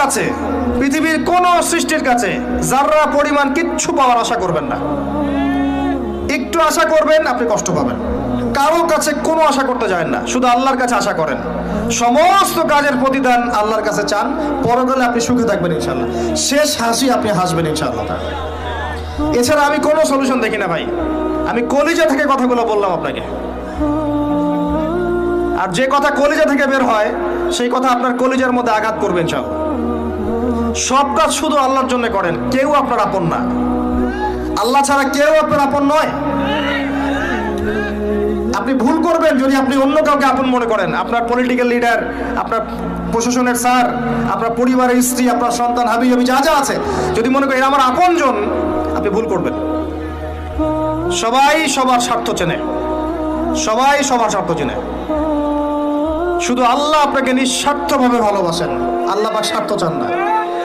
কাছে, পৃথিবীর কোন সৃষ্টির কাছে যাররা পরিমাণ কিচ্ছু পাওয়ার আশা করবেন না। একটু আশা করবেন আপনি কষ্ট পাবেন। কারো কাছে কোনো আশা করতে যায় না, শুধু আল্লাহর কাছে আশা করেন। সমস্ত কাজের প্রতিদান আল্লাহর কাছে চান, পরকালে আপনি সুখে থাকবেন ইনশাআল্লাহ। শেষ হাসি আপনি হাসবেন ইনশাআল্লাহ। এছাড়া আমি কোনো সলিউশন দেখি না ভাই। আমি কলিজা থেকে কথাগুলো বললাম আপনাকে, আর যে কথা কলিজা থেকে বের হয় সেই কথা আপনার কলিজার মধ্যে আঘাত করবে ইনশাআল্লাহ। সব কাজ শুধু আল্লাহর জন্য করেন, কেউ আপনার আপন না। আল্লাহ ছাড়া কেউ আপনার আপন নয়। আপনি ভুল করবেন যদি আপনি অন্য কাউকে আপন মনে করেন। আপনার পলিটিক্যাল লিডার, আপনার প্রশাসনের স্যার, আপনার পরিবারের স্ত্রী, আপনার সন্তান, হাবি হাবি যা যা আছে, যদি মনে করেন আমার আপনজন, আপনি ভুল করবেন। সবাই সবার স্বার্থ চেনে, সবাই সবার স্বার্থ চেনে। শুধু আল্লাহ আপনাকে নিঃস্বার্থভাবে ভালোবাসেন, আল্লাহ পাক স্বার্থ চান না।